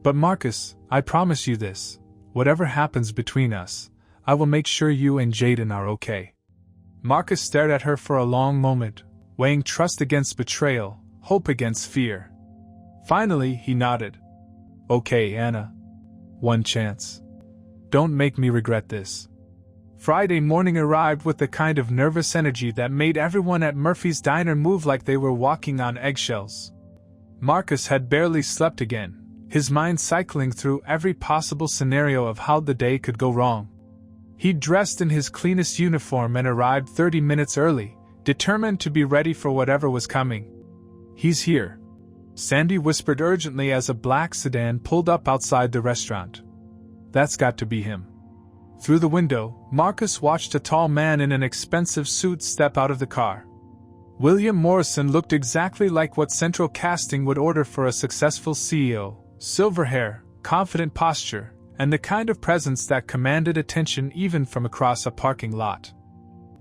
But Marcus, I promise you this, whatever happens between us, I will make sure you and Jaden are okay. Marcus stared at her for a long moment, weighing trust against betrayal, hope against fear. Finally, he nodded. Okay, Anna. One chance. Don't make me regret this. Friday morning arrived with the kind of nervous energy that made everyone at Murphy's Diner move like they were walking on eggshells. Marcus had barely slept again, his mind cycling through every possible scenario of how the day could go wrong. He dressed in his cleanest uniform and arrived 30 minutes early, determined to be ready for whatever was coming. He's here, Sandy whispered urgently as a black sedan pulled up outside the restaurant. That's got to be him. Through the window, Marcus watched a tall man in an expensive suit step out of the car. William Morrison looked exactly like what Central Casting would order for a successful CEO: silver hair, confident posture, and the kind of presence that commanded attention even from across a parking lot.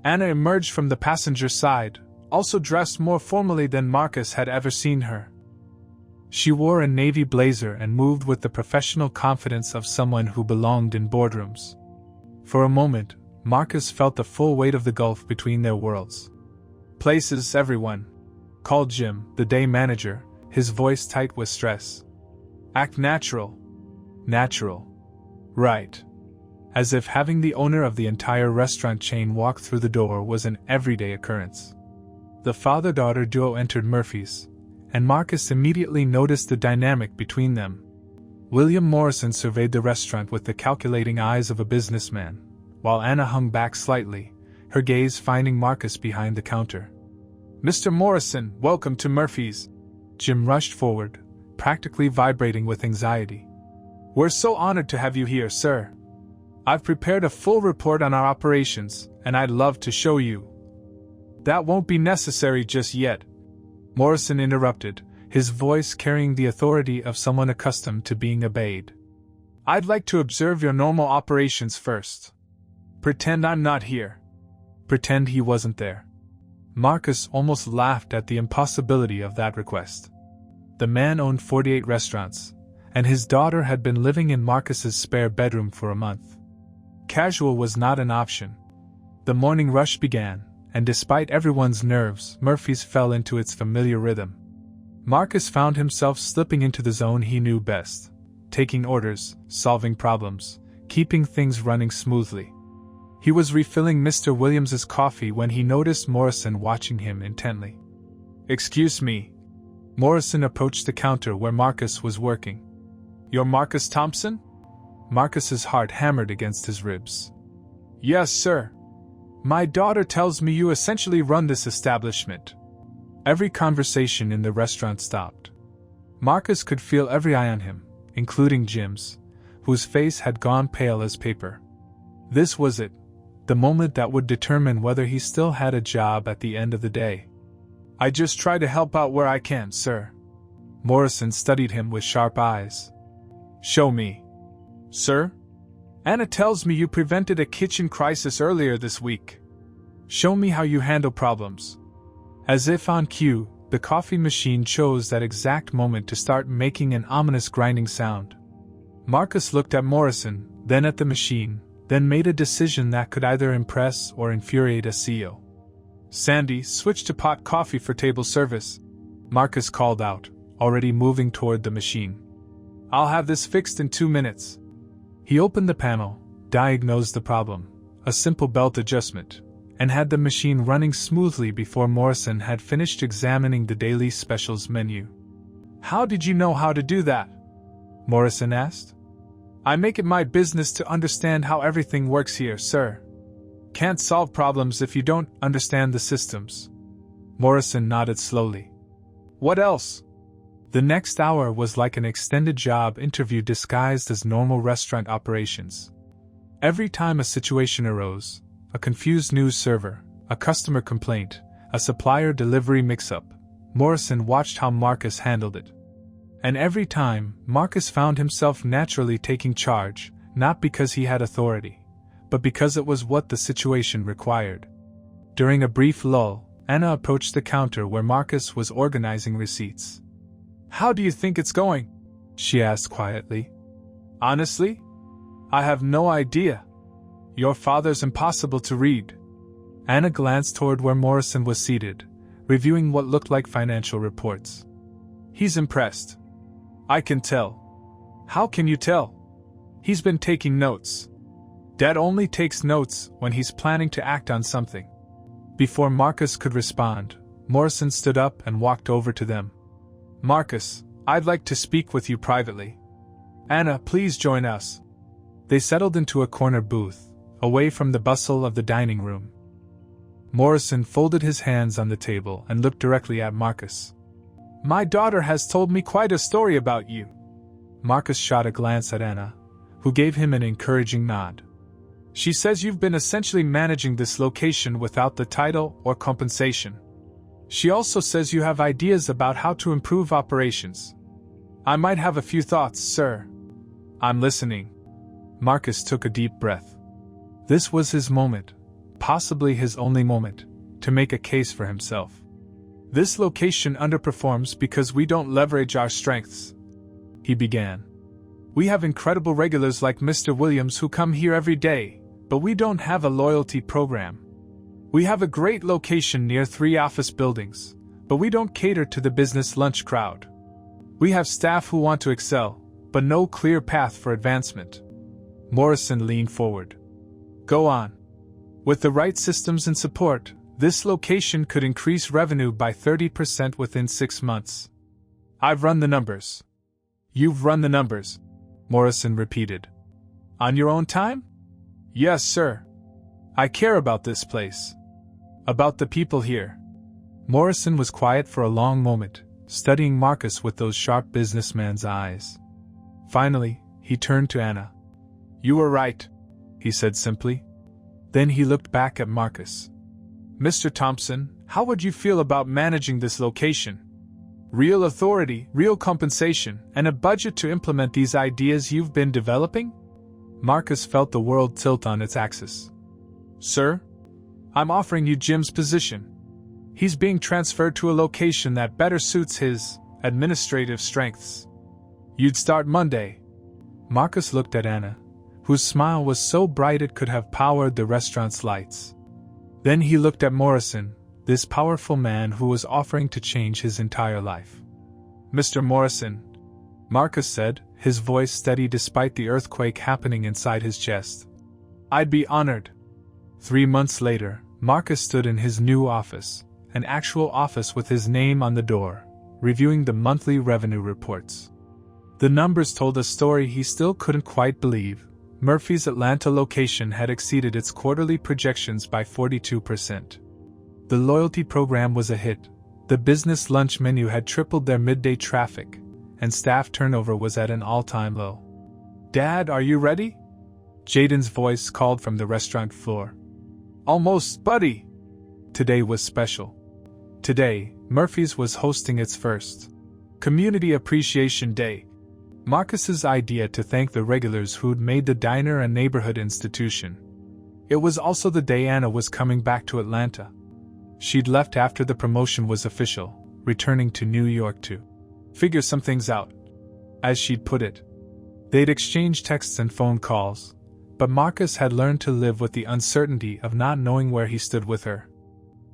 Anna emerged from the passenger side, also dressed more formally than Marcus had ever seen her. She wore a navy blazer and moved with the professional confidence of someone who belonged in boardrooms. For a moment, Marcus felt the full weight of the gulf between their worlds. Places, everyone, called Jim, the day manager, his voice tight with stress. Act natural. Natural. Right. As if having the owner of the entire restaurant chain walk through the door was an everyday occurrence. The father-daughter duo entered Murphy's, and Marcus immediately noticed the dynamic between them. William Morrison surveyed the restaurant with the calculating eyes of a businessman, while Anna hung back slightly, her gaze finding Marcus behind the counter. Mr. Morrison, welcome to Murphy's. Jim rushed forward, practically vibrating with anxiety. We're so honored to have you here, sir. I've prepared a full report on our operations, and I'd love to show you. That won't be necessary just yet, Morrison interrupted, his voice carrying the authority of someone accustomed to being obeyed. I'd like to observe your normal operations first. Pretend I'm not here. Pretend he wasn't there. Marcus almost laughed at the impossibility of that request. The man owned 48 restaurants, and his daughter had been living in Marcus's spare bedroom for a month. Casual was not an option. The morning rush began, and despite everyone's nerves, Murphy's fell into its familiar rhythm. Marcus found himself slipping into the zone he knew best, taking orders, solving problems, keeping things running smoothly. He was refilling Mr. Williams's coffee when he noticed Morrison watching him intently. Excuse me. Morrison approached the counter where Marcus was working. You're Marcus Thompson? Marcus's heart hammered against his ribs. Yes, sir. My daughter tells me you essentially run this establishment. Every conversation in the restaurant stopped. Marcus could feel every eye on him, including Jim's, whose face had gone pale as paper. This was it, the moment that would determine whether he still had a job at the end of the day. I just try to help out where I can, sir. Morrison studied him with sharp eyes. Show me. Sir? Anna tells me you prevented a kitchen crisis earlier this week. Show me how you handle problems. As if on cue, the coffee machine chose that exact moment to start making an ominous grinding sound. Marcus looked at Morrison, then at the machine, then made a decision that could either impress or infuriate a CEO. Sandy, switch to pot coffee for table service, Marcus called out, already moving toward the machine. I'll have this fixed in 2 minutes. He opened the panel, diagnosed the problem, a simple belt adjustment, and had the machine running smoothly before Morrison had finished examining the daily specials menu. How did you know how to do that? Morrison asked. I make it my business to understand how everything works here, sir. Can't solve problems if you don't understand the systems. Morrison nodded slowly. What else? The next hour was like an extended job interview disguised as normal restaurant operations. Every time a situation arose, a confused news server, a customer complaint, a supplier delivery mix-up, Morrison watched how Marcus handled it. And every time, Marcus found himself naturally taking charge, not because he had authority, but because it was what the situation required. During a brief lull, Anna approached the counter where Marcus was organizing receipts. How do you think it's going? She asked quietly. Honestly? I have no idea. Your father's impossible to read. Anna glanced toward where Morrison was seated, reviewing what looked like financial reports. He's impressed. I can tell. How can you tell? He's been taking notes. Dad only takes notes when he's planning to act on something. Before Marcus could respond, Morrison stood up and walked over to them. Marcus, I'd like to speak with you privately. Anna, please join us. They settled into a corner booth, away from the bustle of the dining room. Morrison folded his hands on the table and looked directly at Marcus. My daughter has told me quite a story about you. Marcus shot a glance at Anna, who gave him an encouraging nod. She says you've been essentially managing this location without the title or compensation. She also says you have ideas about how to improve operations. I might have a few thoughts, sir. I'm listening. Marcus took a deep breath. This was his moment, possibly his only moment, to make a case for himself. This location underperforms because we don't leverage our strengths, he began. We have incredible regulars like Mr. Williams who come here every day, but we don't have a loyalty program. We have a great location near 3 office buildings, but we don't cater to the business lunch crowd. We have staff who want to excel, but no clear path for advancement. Morrison leaned forward. Go on. With the right systems and support, this location could increase revenue by 30% within 6 months. I've run the numbers. You've run the numbers, Morrison repeated. On your own time? Yes, sir. I care about this place. About the people here. Morrison was quiet for a long moment, studying Marcus with those sharp businessman's eyes. Finally, he turned to Anna. You were right, he said simply. Then he looked back at Marcus. Mr. Thompson, how would you feel about managing this location? Real authority, real compensation, and a budget to implement these ideas you've been developing? Marcus felt the world tilt on its axis. Sir? I'm offering you Jim's position. He's being transferred to a location that better suits his administrative strengths. You'd start Monday. Marcus looked at Anna, whose smile was so bright it could have powered the restaurant's lights. Then he looked at Morrison, this powerful man who was offering to change his entire life. Mr. Morrison, Marcus said, his voice steady despite the earthquake happening inside his chest. I'd be honored. 3 months later, Marcus stood in his new office, an actual office with his name on the door, reviewing the monthly revenue reports. The numbers told a story he still couldn't quite believe. Murphy's Atlanta location had exceeded its quarterly projections by 42%. The loyalty program was a hit, the business lunch menu had tripled their midday traffic, and staff turnover was at an all-time low. "Dad, are you ready?" Jaden's voice called from the restaurant floor. "Almost, buddy." Today was special. Today, Murphy's was hosting its first Community Appreciation Day. Marcus's idea to thank the regulars who'd made the diner a neighborhood institution. It was also the day Anna was coming back to Atlanta. She'd left after the promotion was official, returning to New York to figure some things out, as she'd put it. They'd exchanged texts and phone calls, but Marcus had learned to live with the uncertainty of not knowing where he stood with her.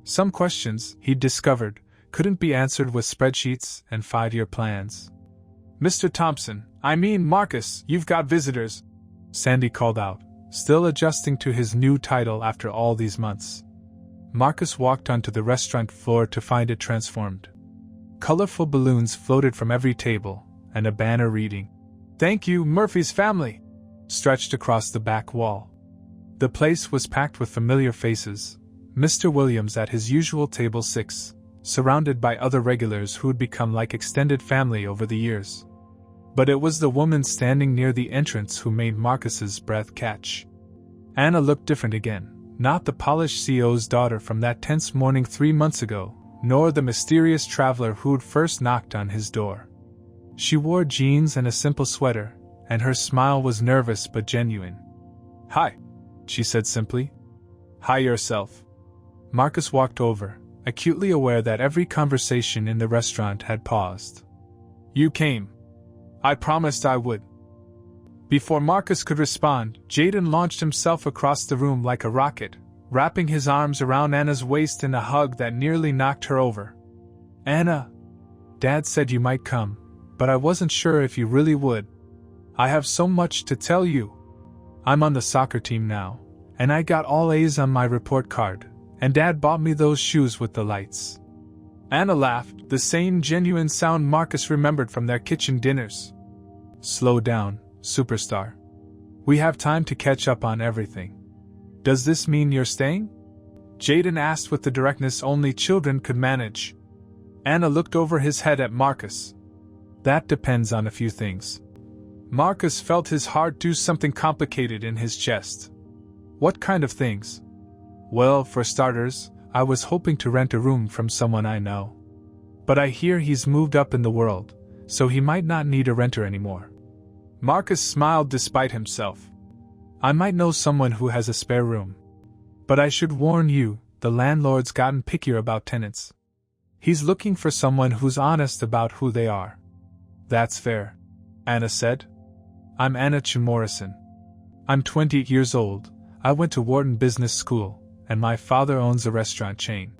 Some questions, he'd discovered, couldn't be answered with spreadsheets and 5-year plans. "Mr. Thompson, I mean Marcus, you've got visitors," Sandy called out, still adjusting to his new title after all these months. Marcus walked onto the restaurant floor to find it transformed. Colorful balloons floated from every table, and a banner reading, "Thank you, Murphy's family," stretched across the back wall. The place was packed with familiar faces, Mr. Williams at his usual table 6, surrounded by other regulars who'd become like extended family over the years. But it was the woman standing near the entrance who made Marcus's breath catch. Anna looked different again, not the polished CEO's daughter from that tense morning 3 months ago, nor the mysterious traveler who'd first knocked on his door. She wore jeans and a simple sweater, and her smile was nervous but genuine. "Hi," she said simply. "Hi yourself." Marcus walked over, acutely aware that every conversation in the restaurant had paused. "You came. I promised I would." Before Marcus could respond, Jaden launched himself across the room like a rocket, wrapping his arms around Anna's waist in a hug that nearly knocked her over. "Anna, Dad said you might come, but I wasn't sure if you really would. I have so much to tell you. I'm on the soccer team now, and I got all A's on my report card, and Dad bought me those shoes with the lights." Anna laughed, the same genuine sound Marcus remembered from their kitchen dinners. "Slow down, superstar. We have time to catch up on everything. Does this mean you're staying?" Jaden asked with the directness only children could manage. Anna looked over his head at Marcus. "That depends on a few things." Marcus felt his heart do something complicated in his chest. "What kind of things?" "Well, for starters, I was hoping to rent a room from someone I know. But I hear he's moved up in the world, so he might not need a renter anymore." Marcus smiled despite himself. "I might know someone who has a spare room. But I should warn you, the landlord's gotten pickier about tenants. He's looking for someone who's honest about who they are." "That's fair," Anna said. "I'm Anna Chimorison. I'm 20 years old, I went to Wharton Business School, and my father owns a restaurant chain.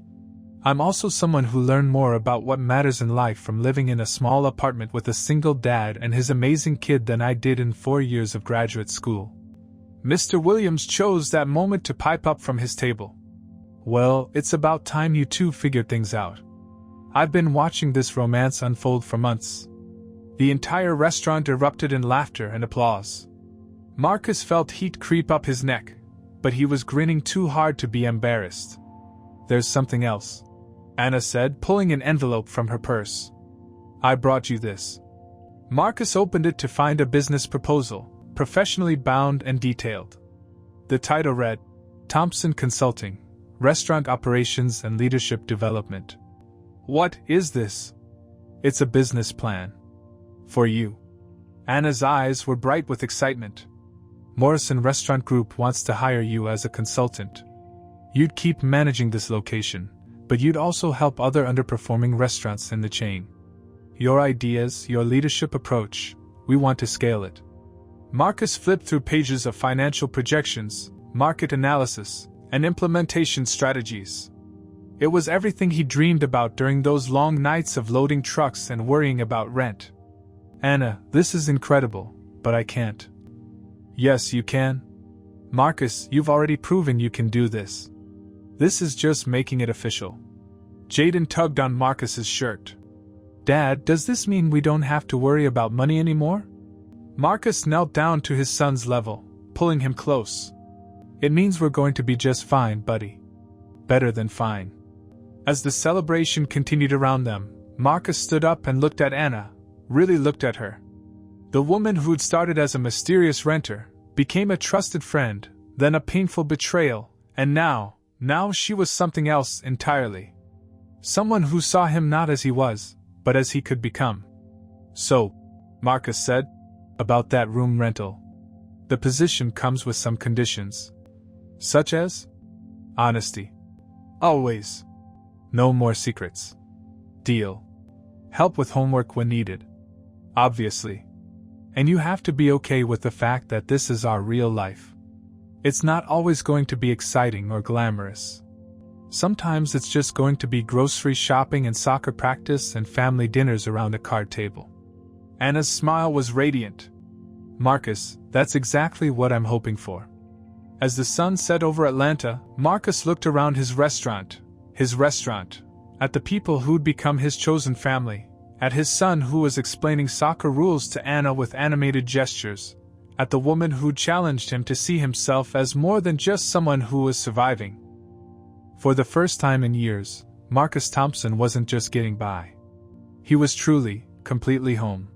I'm also someone who learned more about what matters in life from living in a small apartment with a single dad and his amazing kid than I did in 4 years of graduate school." Mr. Williams chose that moment to pipe up from his table. "Well, it's about time you two figured things out. I've been watching this romance unfold for months." The entire restaurant erupted in laughter and applause. Marcus felt heat creep up his neck, but he was grinning too hard to be embarrassed. "There's something else," Anna said, pulling an envelope from her purse. "I brought you this." Marcus opened it to find a business proposal, professionally bound and detailed. The title read, "Thompson Consulting, Restaurant Operations and Leadership Development." "What is this?" "It's a business plan. For you." Anna's eyes were bright with excitement. "Morrison Restaurant Group wants to hire you as a consultant. You'd keep managing this location, but you'd also help other underperforming restaurants in the chain. Your ideas, your leadership approach, we want to scale it." Marcus flipped through pages of financial projections, market analysis, and implementation strategies. It was everything he dreamed about during those long nights of loading trucks and worrying about rent. "Anna, this is incredible, but I can't." "Yes, you can. Marcus, you've already proven you can do this. This is just making it official." Jaden tugged on Marcus's shirt. "Dad, does this mean we don't have to worry about money anymore?" Marcus knelt down to his son's level, pulling him close. It means we're going to be just fine, buddy. Better than fine. As the celebration continued around them, Marcus stood up and looked at Anna, really looked at her. The woman who'd started as a mysterious renter, became a trusted friend, then a painful betrayal, and now she was something else entirely. Someone who saw him not as he was, but as he could become. So, Marcus said, about that room rental. The position comes with some conditions. Such as? Honesty. Always. No more secrets. Deal. Help with homework when needed. Obviously. And you have to be okay with the fact that this is our real life. It's not always going to be exciting or glamorous. Sometimes it's just going to be grocery shopping and soccer practice and family dinners around a card table. Anna's smile was radiant. Marcus, that's exactly what I'm hoping for. As the sun set over Atlanta, Marcus looked around his restaurant, at the people who'd become his chosen family, at his son who was explaining soccer rules to Anna with animated gestures, at the woman who'd challenged him to see himself as more than just someone who was surviving. For the first time in years, Marcus Thompson wasn't just getting by. He was truly, completely home.